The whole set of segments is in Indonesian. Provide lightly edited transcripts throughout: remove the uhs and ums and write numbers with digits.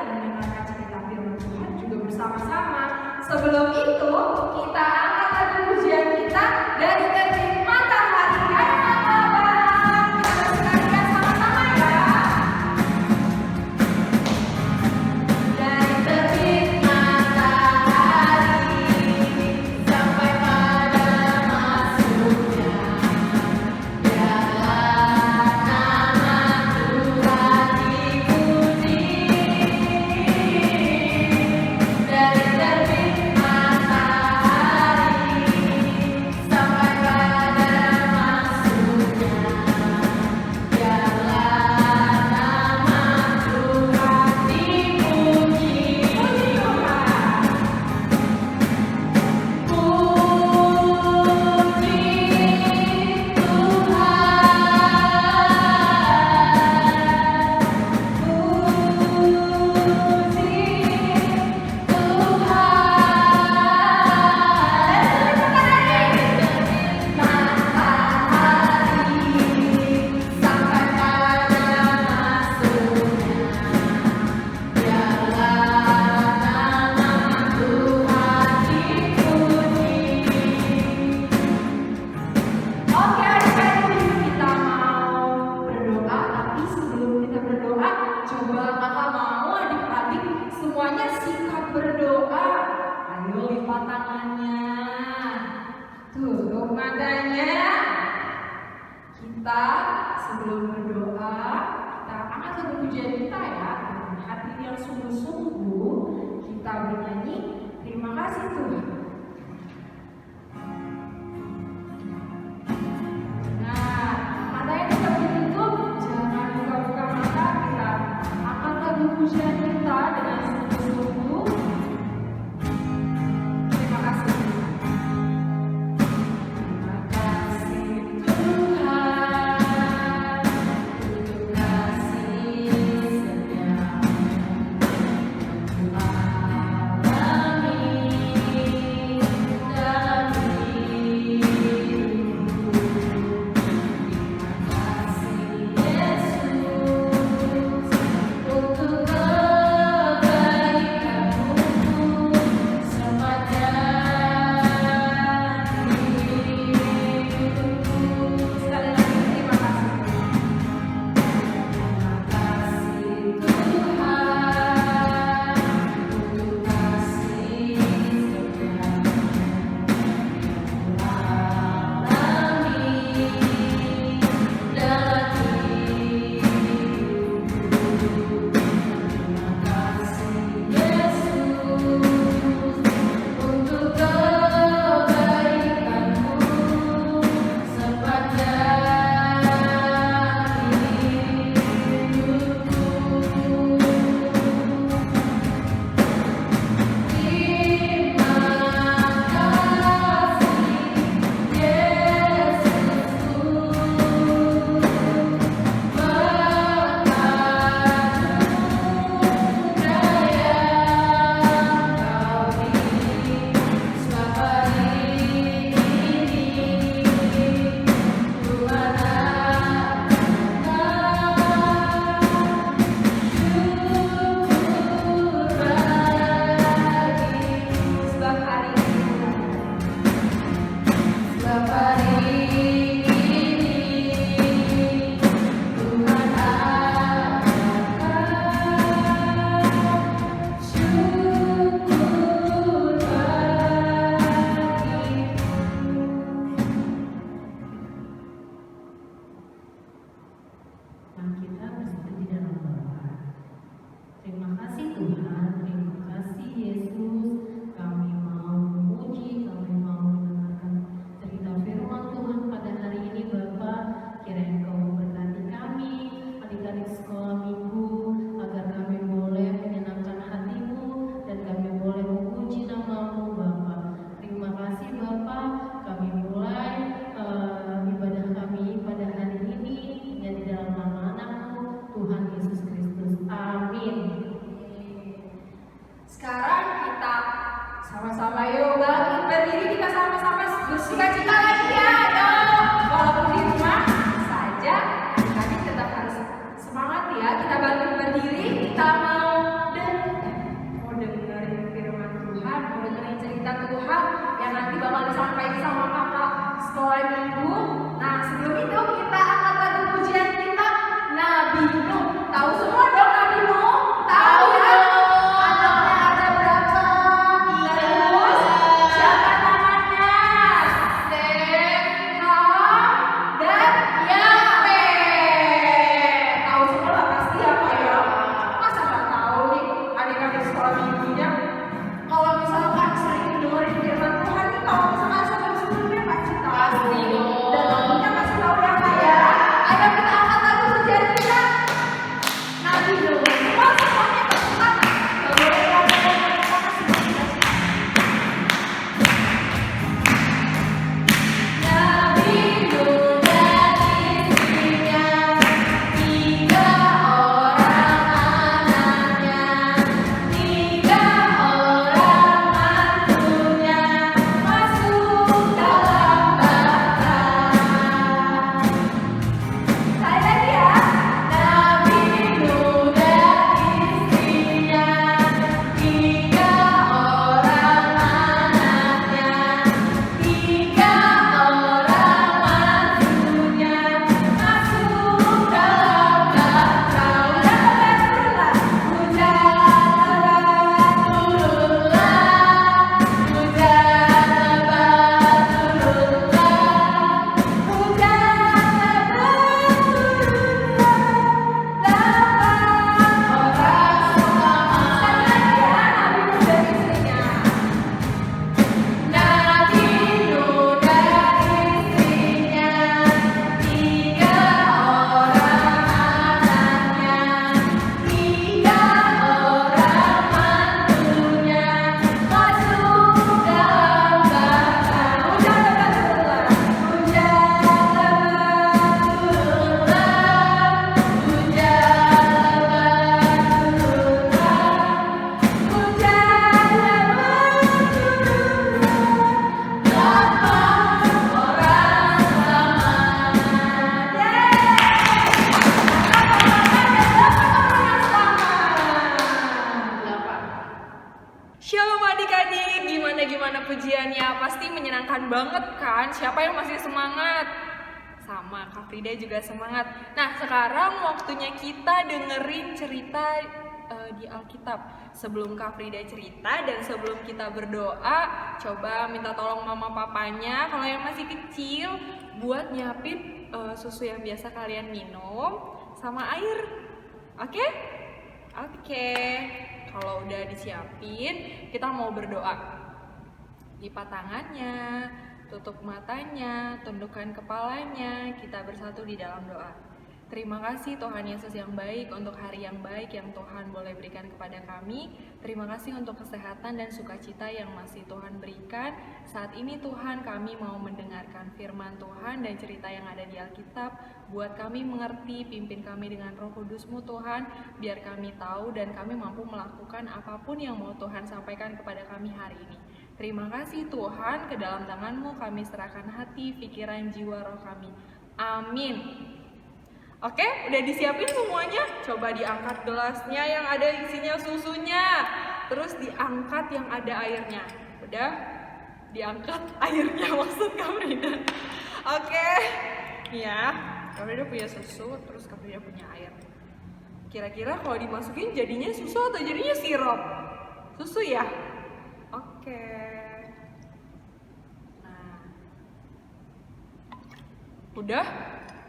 mendengarkan cerita firman Tuhan juga bersama-sama. Sebelum itu, kita angkat lagu pujian kita dari terbit matahari. Ayo Abang, kita bersemangat sama-sama ya. Dari terbit matahari sampai pada masuknya, biarlah nama Tuhan dipuji. Dari terbit matahari sampai pada masuknya, biarlah nama Tuhan dipuji. Puji Tuhan. Oke adik-adik, kita mau berdoa, tapi sebelum kita berdoa, coba kakak mau adik-adik semuanya sikap berdoa. Ayo lipat tangannya, tutup matanya. Kita sebelum berdoa, kita angkat lagu pujian kita ya, dengan hati yang sungguh-sungguh kita bernyanyi, terima kasih Tuhan. Nah, matanya tetap ditutup, jangan buka-buka mata. Kita angkat lagu pujian kita dengan sungguh-sungguh. Terima kasih Tuhan. Terima kasih Tuhan untuk kasih setiamu dalam hidupku. Terima kasih Yesus untuk kebaikanmu sepanjang hidupku. Sekali lagi terima kasih. Terima kasih Tuhan untuk kasih setiamu dalam hidupku. Terima kasih Yesus untuk kebaikanmu sepanjang hidupku. Terima kasih sebab hari ini Tuhan akan syukur bagimu. Mari kita bersatu di dalam doa. Terima kasih Tuhan, terima kasih Yesus. Kami mau memuji, kami mau mendengarkan cerita firman Tuhan pada hari ini Bapa. Kiranya Engkau memberkati kami, adik-adik sekolah minggu, agar kami boleh menyenangkan hati-Mu dan kami boleh memuji nama-Mu Bapa. Terima kasih Bapa. Kami mulai ibadah kami pada hari ini dan di dalam nama anak-Mu Tuhan Yesus Kristus. Amin. Sekarang kita sama-sama yuk bangkit berdiri, kita sama-sama bersukacita lagi ya. Ayo, walaupun di rumah saja, adik-adik tetap harus semangat ya. Kita bangkit berdiri, kita mau dengar Gimana pujiannya? Pasti menyenangkan banget kan? Siapa yang masih semangat? Sama, Kak Frida juga semangat. Nah, sekarang waktunya kita dengerin cerita di Alkitab. Sebelum Kak Frida cerita dan sebelum kita berdoa, coba minta tolong mama papanya kalau yang masih kecil buat nyiapin susu yang biasa kalian minum sama air. Oke? Oke. Kalau udah disiapin, kita mau berdoa. Lipat tangannya, tutup matanya, tundukkan kepalanya, kita bersatu di dalam doa. Terima kasih Tuhan Yesus yang baik untuk hari yang baik yang Tuhan boleh berikan kepada kami. Terima kasih untuk kesehatan dan sukacita yang masih Tuhan berikan. Saat ini Tuhan, kami mau mendengarkan firman Tuhan dan cerita yang ada di Alkitab. Buat kami mengerti, pimpin kami dengan Roh Kudus-Mu Tuhan, biar kami tahu dan kami mampu melakukan apapun yang mau Tuhan sampaikan kepada kami hari ini. Terima kasih Tuhan, ke dalam tangan-Mu kami serahkan hati, pikiran, jiwa, roh kami. Amin. Oke, udah disiapin semuanya? Coba diangkat gelasnya yang ada isinya susunya. Terus diangkat yang ada airnya. Udah? Diangkat airnya maksud Kak Frida. Oke. Ya, Kak Frida punya susu, terus Kak Frida punya air. Kira-kira kalau dimasukin jadinya susu atau jadinya sirup? Susu ya? Oke. Nah. Udah?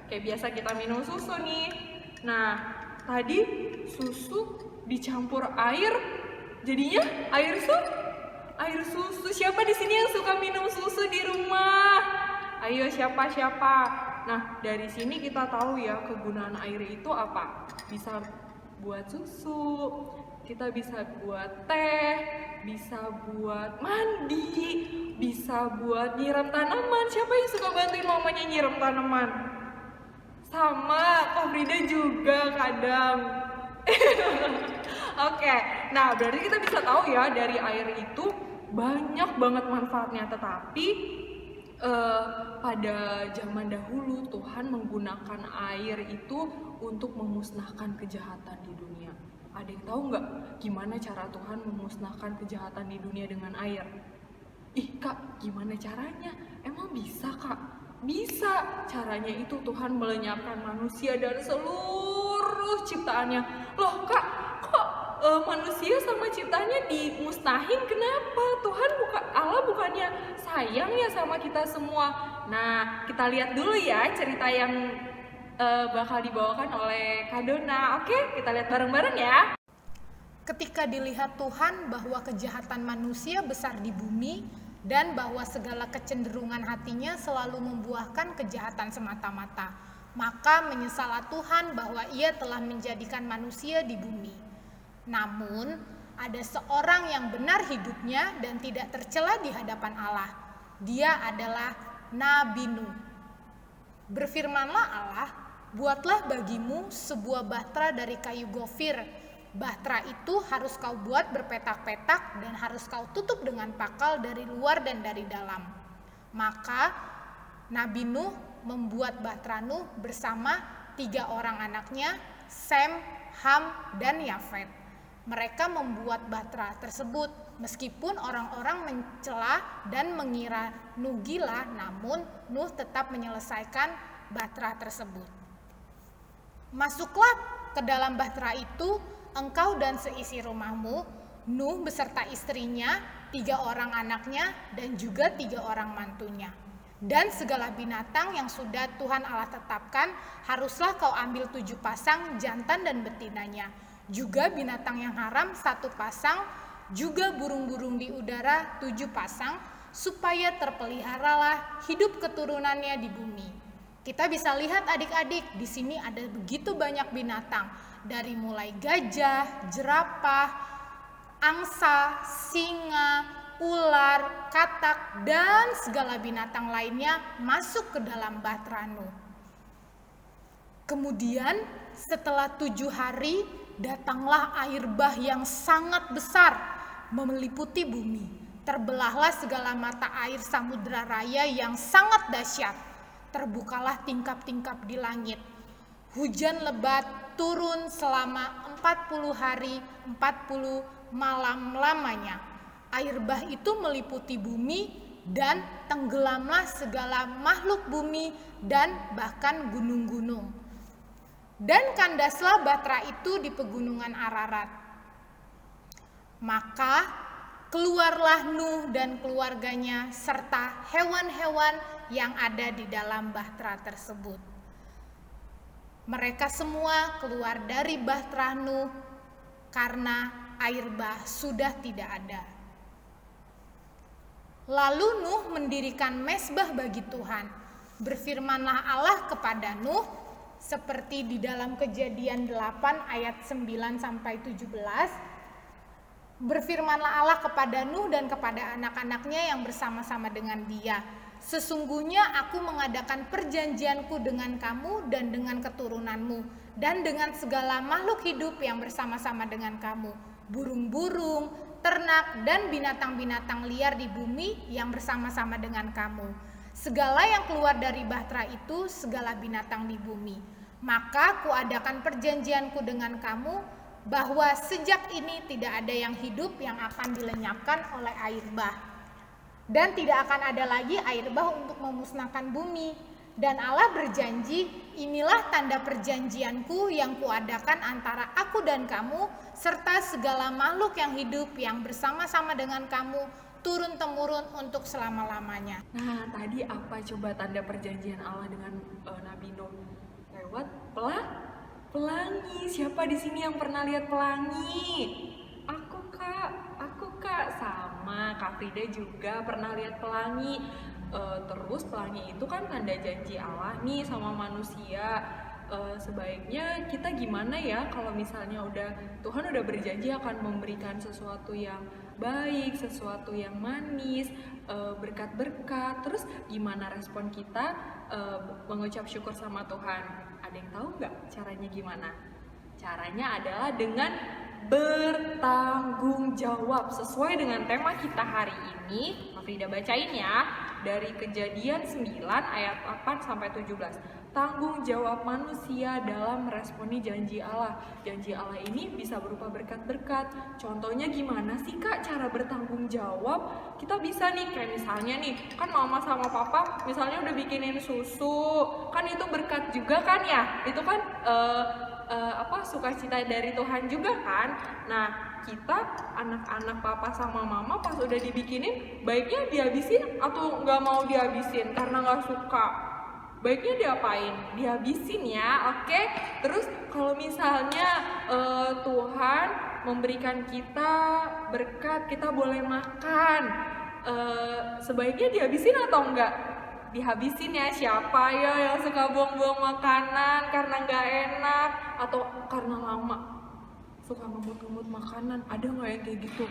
Kayak biasa kita minum susu nih. Nah, tadi susu dicampur air, jadinya air susu. Siapa di sini yang suka minum susu di rumah? Ayo siapa? Nah, dari sini kita tahu ya kegunaan air itu apa? Bisa buat susu, kita bisa buat teh, bisa buat mandi, bisa buat nyiram tanaman. Siapa yang suka bantuin mamanya nyiram tanaman? Sama, Kak Frida juga kadang. Oke, nah berarti kita bisa tahu ya dari air itu banyak banget manfaatnya. Tetapi pada zaman dahulu Tuhan menggunakan air itu untuk memusnahkan kejahatan di dunia. Ada yang tahu nggak gimana cara Tuhan memusnahkan kejahatan di dunia dengan air? Ih Kak, gimana caranya? Emang bisa Kak? Bisa, caranya itu Tuhan melenyapkan manusia dan seluruh ciptaannya. Loh Kak, kok manusia sama ciptaannya dimusnahin? Kenapa? Allah bukannya sayang ya sama kita semua? Nah, kita lihat dulu ya cerita yang bakal dibawakan oleh Kak Dona. Oke, kita lihat bareng-bareng ya. Ketika dilihat Tuhan bahwa kejahatan manusia besar di bumi, dan bahwa segala kecenderungan hatinya selalu membuahkan kejahatan semata-mata, maka menyesallah Tuhan bahwa Ia telah menjadikan manusia di bumi. Namun, ada seorang yang benar hidupnya dan tidak tercela di hadapan Allah. Dia adalah Nabi Nuh. Berfirmanlah Allah, buatlah bagimu sebuah bahtera dari kayu gofir. Bahtera itu harus kau buat berpetak-petak dan harus kau tutup dengan pakal dari luar dan dari dalam. Maka Nabi Nuh membuat bahtera Nuh bersama 3 orang anaknya, Sem, Ham, dan Yafet. Mereka membuat bahtera tersebut meskipun orang-orang mencela dan mengira Nuh gila, namun Nuh tetap menyelesaikan bahtera tersebut. Masuklah ke dalam bahtera itu, engkau dan seisi rumahmu, Nuh beserta istrinya, 3 orang anaknya, dan juga 3 orang mantunya. Dan segala binatang yang sudah Tuhan Allah tetapkan, haruslah kau ambil 7 pasang jantan dan betinanya. Juga binatang yang haram 1 pasang, juga burung-burung di udara 7 pasang, supaya terpeliharalah hidup keturunannya di bumi. Kita bisa lihat adik-adik, di sini ada begitu banyak binatang. Dari mulai gajah, jerapah, angsa, singa, ular, katak, dan segala binatang lainnya masuk ke dalam bahtera Nuh. Kemudian setelah 7 hari, datanglah air bah yang sangat besar meliputi bumi. Terbelahlah segala mata air samudra raya yang sangat dahsyat. Terbukalah tingkap-tingkap di langit. Hujan lebat turun selama 40 hari 40 malam lamanya. Air bah itu meliputi bumi dan tenggelamlah segala makhluk bumi dan bahkan gunung-gunung. Dan kandaslah Batra itu di pegunungan Ararat. Maka keluarlah Nuh dan keluarganya serta hewan-hewan yang ada di dalam Bahtera tersebut. Mereka semua keluar dari Bahtera Nuh karena air bah sudah tidak ada. Lalu Nuh mendirikan mezbah bagi Tuhan. Berfirmanlah Allah kepada Nuh seperti di dalam Kejadian 8 ayat 9 sampai 17. Berfirmanlah Allah kepada Nuh dan kepada anak-anaknya yang bersama-sama dengan dia. Sesungguhnya aku mengadakan perjanjianku dengan kamu dan dengan keturunanmu dan dengan segala makhluk hidup yang bersama-sama dengan kamu, burung-burung, ternak dan binatang-binatang liar di bumi yang bersama-sama dengan kamu. Segala yang keluar dari Bahtera itu segala binatang di bumi. Maka kuadakan perjanjianku dengan kamu bahwa sejak ini tidak ada yang hidup yang akan dilenyapkan oleh air bah. Dan tidak akan ada lagi air bah untuk memusnahkan bumi. Dan Allah berjanji, inilah tanda perjanjianku yang kuadakan antara aku dan kamu, serta segala makhluk yang hidup yang bersama-sama dengan kamu, turun-temurun untuk selama-lamanya. Nah, tadi apa coba tanda perjanjian Allah dengan Nabi Nuh? Lewat pelangi. Siapa di sini yang pernah lihat pelangi? Aku kak, sama Kak Frida juga pernah lihat pelangi. Terus pelangi itu kan tanda janji Allah nih sama manusia. Sebaiknya kita gimana ya kalau misalnya Tuhan udah berjanji akan memberikan sesuatu yang baik, sesuatu yang manis, berkat-berkat. Terus gimana respon kita mengucap syukur sama Tuhan? Ada yang tahu nggak caranya gimana? Caranya adalah dengan bertanggung jawab sesuai dengan tema kita hari ini. Frida bacain ya dari Kejadian 9 ayat 8 sampai 17. Tanggung jawab manusia dalam meresponi janji Allah. Janji Allah ini bisa berupa berkat-berkat. Contohnya gimana sih Kak cara bertanggung jawab? Kita bisa nih kayak misalnya nih, kan mama sama papa misalnya udah bikinin susu. Kan itu berkat juga kan ya? Itu kan sukacita dari Tuhan juga kan. Nah, kita anak-anak papa sama mama pas udah dibikinin, baiknya dihabisin atau nggak mau dihabisin karena nggak suka? Baiknya diapain? Dihabisin ya, oke? Terus kalau misalnya Tuhan memberikan kita berkat, kita boleh makan, sebaiknya dihabisin atau enggak? Dihabisin ya. Siapa ya yang suka buang-buang makanan karena nggak enak atau karena lama suka ngemut-ngemut makanan? Ada nggak yang kayak gitu?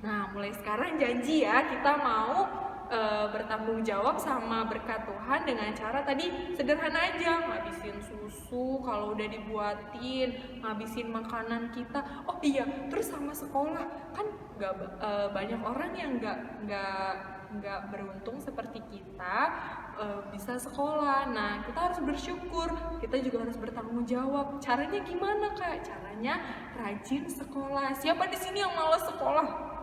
Nah, mulai sekarang janji ya kita mau bertanggung jawab sama berkat Tuhan dengan cara tadi sederhana aja, ngabisin susu kalau udah dibuatin, ngabisin makanan kita. Oh iya, terus sama sekolah kan banyak orang yang nggak beruntung seperti kita bisa sekolah. Nah, kita harus bersyukur, kita juga harus bertanggung jawab. Caranya gimana Kak? Caranya rajin sekolah. Siapa di sini yang malas sekolah?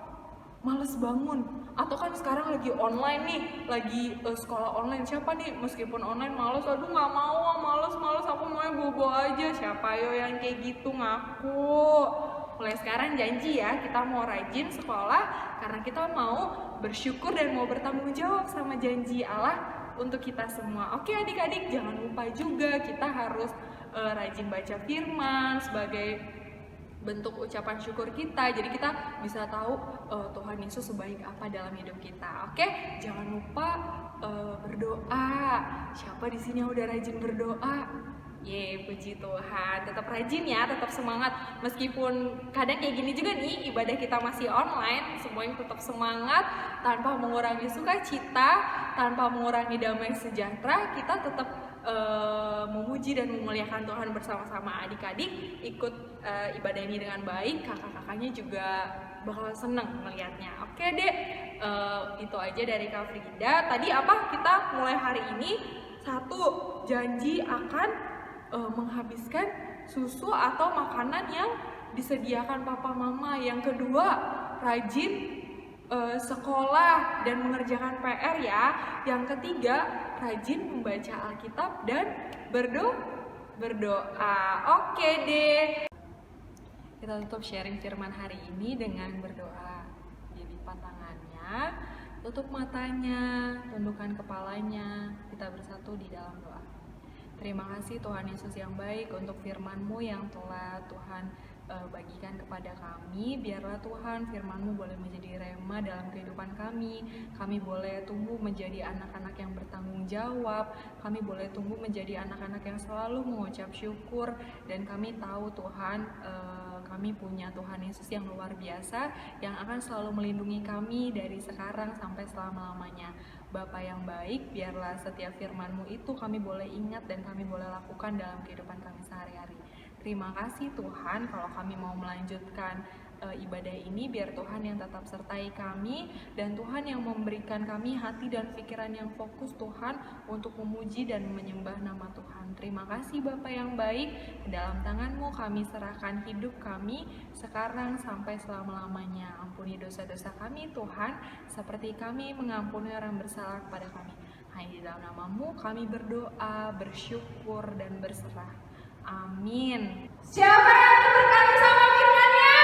Males bangun, atau kan sekarang lagi online nih, lagi sekolah online. Siapa nih meskipun online males? Aduh nggak mau, males, aku maunya bobo aja. Siapa yo yang kayak gitu? Ngaku. Mulai sekarang janji ya kita mau rajin sekolah karena kita mau bersyukur dan mau bertanggung jawab sama janji Allah untuk kita semua. Oke adik-adik, jangan lupa juga kita harus rajin baca firman sebagai bentuk ucapan syukur kita. Jadi kita bisa tahu Tuhan Yesus sebaik apa dalam hidup kita. Oke, jangan lupa berdoa. Siapa di sini yang udah rajin berdoa? Puji Tuhan. Tetap rajin ya, tetap semangat. Meskipun kadang kayak gini juga nih, ibadah kita masih online, semuanya tetap semangat tanpa mengurangi sukacita, tanpa mengurangi damai sejahtera. Kita tetap memuji dan memuliakan Tuhan bersama-sama. Adik-adik ikut ibadah ini dengan baik, kakak-kakaknya juga bakal seneng melihatnya. Oke dek, itu aja dari Kak Frida. Tadi apa kita mulai hari ini? 1, janji akan menghabiskan susu atau makanan yang disediakan papa mama. Yang kedua, rajin sekolah dan mengerjakan PR ya. Yang ketiga, rajin membaca Alkitab dan berdoa. Oke deh. Kita tutup sharing firman hari ini dengan berdoa. Lipat tangannya, tutup matanya, tundukkan kepalanya. Kita bersatu di dalam doa. Terima kasih Tuhan Yesus yang baik untuk firman-Mu yang telah Tuhan bagikan kepada kami. Biarlah Tuhan firman-Mu boleh menjadi rema dalam kehidupan kami. Kami boleh tumbuh menjadi anak-anak yang bertanggung jawab. Kami boleh tumbuh menjadi anak-anak yang selalu mengucap syukur. Dan kami tahu Tuhan, kami punya Tuhan Yesus yang luar biasa, yang akan selalu melindungi kami dari sekarang sampai selama-lamanya. Bapa yang baik, biarlah setiap firman-Mu itu kami boleh ingat dan kami boleh lakukan dalam kehidupan kami sehari-hari. Terima kasih Tuhan, kalau kami mau melanjutkan ibadah ini, biar Tuhan yang tetap sertai kami, dan Tuhan yang memberikan kami hati dan pikiran yang fokus Tuhan untuk memuji dan menyembah nama Tuhan. Terima kasih Bapa yang baik, dalam tangan-Mu kami serahkan hidup kami sekarang sampai selama-lamanya. Ampuni dosa-dosa kami Tuhan, seperti kami mengampuni orang bersalah kepada kami. Hanya di dalam nama-Mu kami berdoa, bersyukur, dan berserah. Amin. Siapa yang terberkati sama firman-Nya?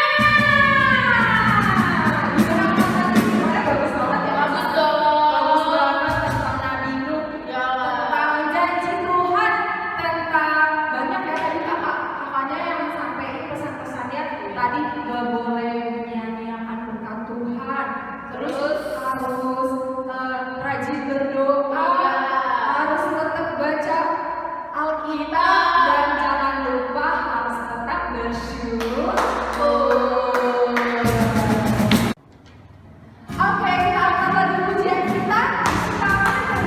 Gimana? Bagus banget ya. Bagus banget tentang Nabi Nuh, tentang janji Tuhan, tentang banyak ya tadi kakaknya yang sampai pesan-pesannya tadi gak boleh menyia-nyiakan berkat Tuhan, terus harus rajin berdoa, harus tetap baca Alkitab, dan jangan lupa harus tetap bersyukur. Oke, kita akan lagu pujian kita. Kita akan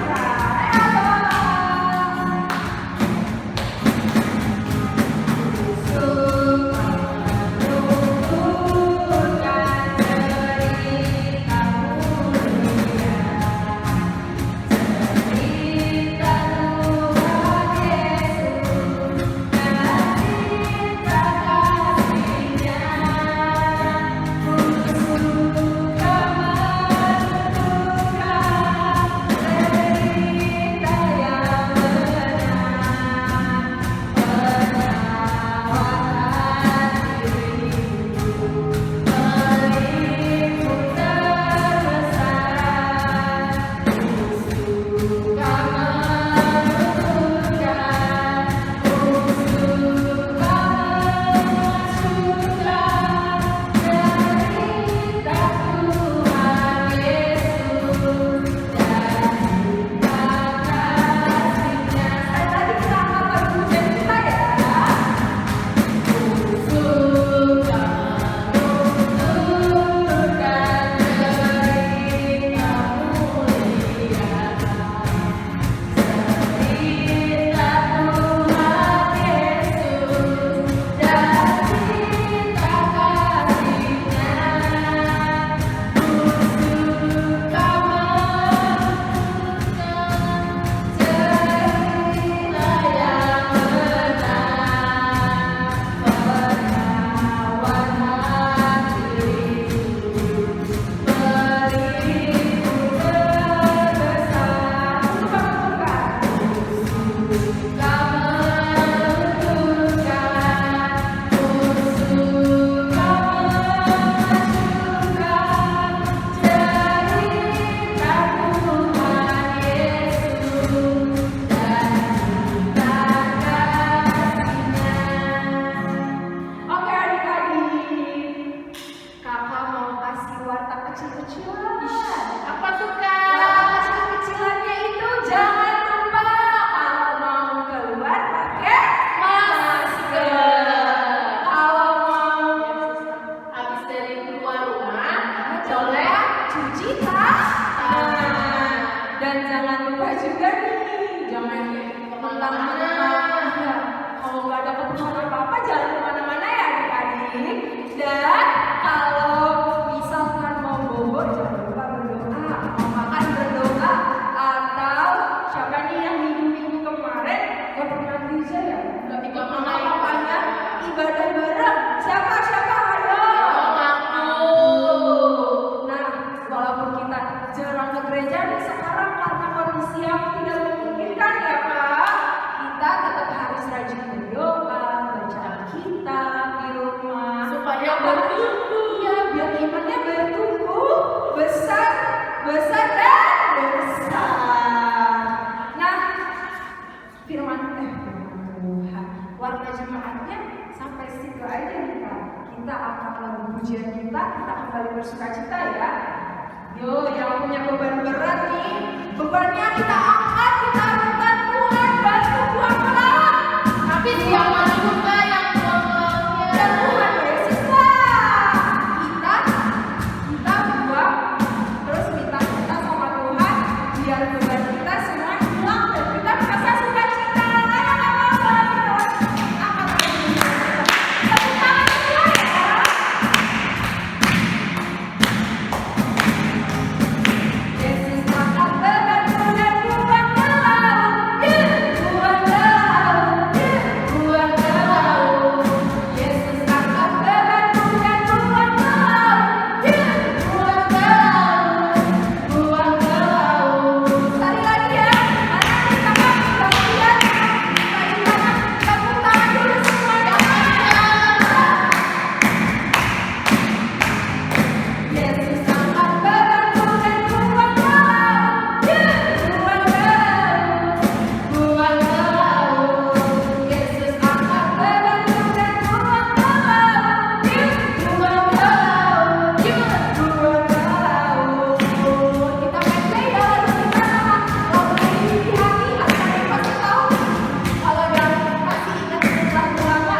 kembali bersukacita ya. Yo, yang punya beban berat nih, bebannya kita angkat, kita angkat Tuhan bantu buang ke laut. Tapi siapa juga yang buang-buangnya? Dan Tuhan Yesus lah. Kita buang, terus minta sama Tuhan biar beban kita semua hilang dan kita merasa sukacita. Ayo apa-apa kita angkat tepuk tangan semua ya. Yesus angkat bebanmu dan buang ke laut, buang ke laut, buang ke laut. Yesus angkat bebanmu dan buang ke laut, buang ke laut, buang ke laut. Sekali lagi ya, anak kita kemudian tadi banyak tepuk tangan dulu semuanya. Yesus angkat bebanmu dan buang ke laut, buang ke laut, buang ke laut. Yesus angkat bebanmu dan buang ke laut, buang ke laut, buang ke laut. Kita medley ya lagu kita sama lagu ini di hati. Ada yang pasti tahu? Kalau yang masih ingat lagu lama,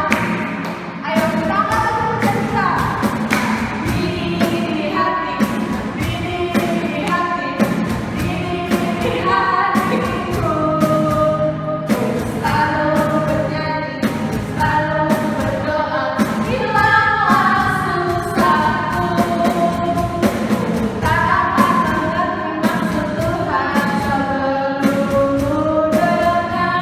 ayo kita angkat lagu kita. Di hati, di hati, di hatiku, selalu bernyanyi, selalu berdoa, hilanglah susahku. Tak akan mengerti maksud Tuhan sebelum ku dengar.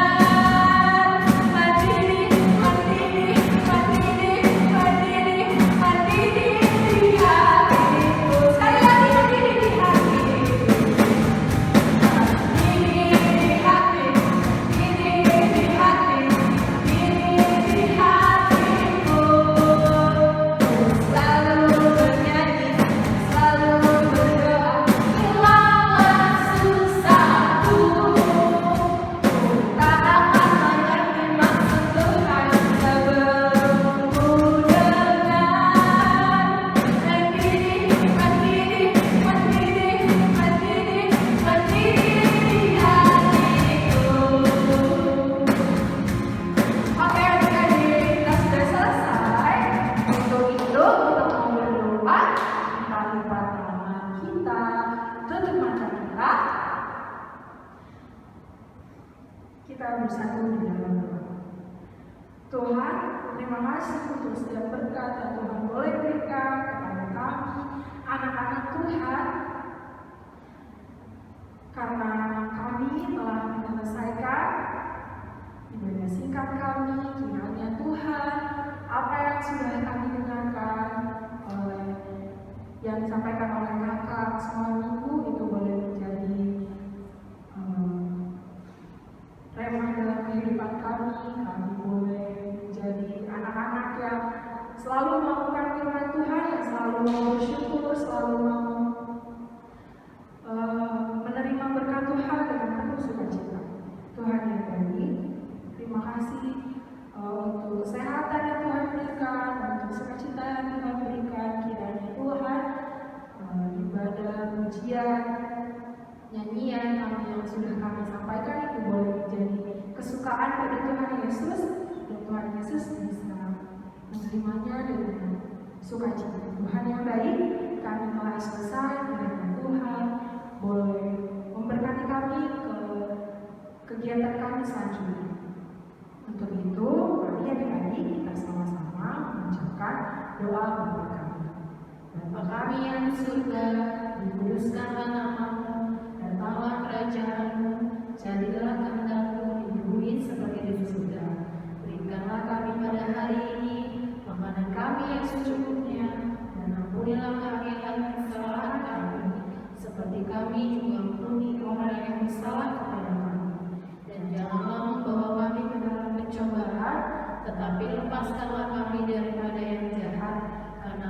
Mandiri, mandiri, mandiri, mandiri, mandiri di hatiku. Sekali lagi mandiri di hati. Mandiri di hati, mandiri di hati, mandiri di hatiku. Selalu bernyanyi, selalu berdoa, hilanglah susahku. Tak akan mengerti maksud Tuhan sebelum ku dengar. Mandiri, mandiri, mandiri, mandiri, mandiri di hatiku. Oke adik-adik, kita sudah selesai. Untuk itu kita mau berdoa. Kita lipat tangan kita, tutup mata kita. Kita bersatu di dalam doa. Tuhan, terima kasih untuk setiap berkat yang Tuhan boleh berikan kepada kami, anak-anak Tuhan. Karena kami telah menyelesaikan ibadah singkat kami, kiranya Tuhan, apa yang sudah kami dengarkan oleh yang disampaikan oleh kakak semua minggu itu boleh menjadi remah dalam kehidupan kami. Kami boleh menjadi anak-anak yang selalu melakukan firman Tuhan, yang selalu mau bersyukur, selalu mau menerima berkat Tuhan dengan penuh sukacita. Tuhan yang baik, terima kasih untuk kesehatan yang Tuhan berikan, untuk sukacita yang Tuhan berikan. Kiranya Tuhan ibadah, pujian, nyanyian kami yang sudah kami sampaikan itu boleh menjadi kesukaan pada Tuhan Yesus, dan Tuhan Yesus bisa menerimanya dengan sukacita. Tuhan yang baik, kami telah selesai dengan Tuhan boleh memberkati kami ke kegiatan kami selanjutnya. Untuk itu, mari adik-adik kita sama-sama mengucapkan doa Bapa kami. Bapa kami yang di surga, dikuduskanlah namamu, datanglah kerajaanmu, jadilah kehendak-mu di bumi seperti di surga. Berikanlah kami pada hari ini makanan kami yang secukupnya, dan ampunilah kami akan kesalahan kami, seperti kami juga mengampuni orang yang bersalah kepada kami. Dan janganlah membawa kami ke dalam pencobaan, tetapi lepaskanlah kami daripada yang jahat, karena